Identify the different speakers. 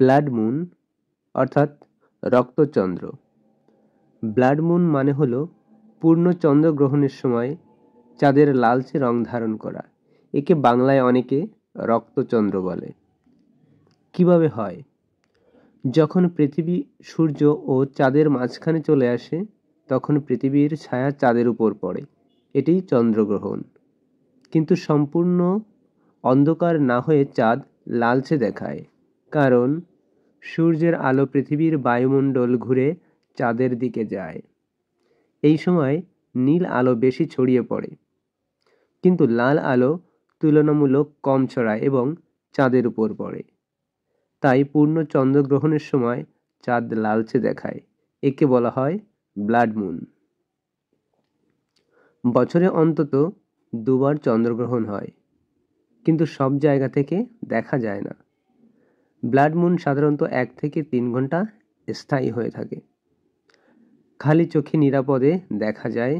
Speaker 1: Blood moon অর্থাৎ রক্তচন্দ্র। Blood moon মানে হলো পূর্ণ চন্দ্রগ্রহণের সময় চাঁদের লালচে রং ধারণ করা। একে বাংলায় অনেকে রক্তচন্দ্র বলে। কিভাবে হয়? যখন পৃথিবী, সূর্য ও চাঁদের মাঝখানে চলে আসে তখন পৃথিবীর ছায়া চাঁদের উপর পড়ে, এটাই চন্দ্রগ্রহণ। কিন্তু সম্পূর্ণ অন্ধকার না হয়ে চাঁদ লালচে দেখায়, কারণ সূর্যের আলো পৃথিবীর বায়ুমণ্ডল ঘুরে চাঁদের দিকে যায়। এই সময় নীল আলো বেশি ছড়িয়ে পড়ে, কিন্তু লাল আলো তুলনামূলক কম ছড়ায় এবং চাঁদের উপর পড়ে। তাই পূর্ণ চন্দ্রগ্রহণের সময় চাঁদ লালচে দেখায়। একে বলা হয় ব্লাড মুন। বছরে অন্তত দুবার চন্দ্রগ্রহণ হয়, কিন্তু সব জায়গা থেকে দেখা যায় না। ব্লাড মুন সাধারণত 1 থেকে 3 ঘন্টা স্থায়ী হয়ে থাকে। খালি চোখে নিরাপদে দেখা যায়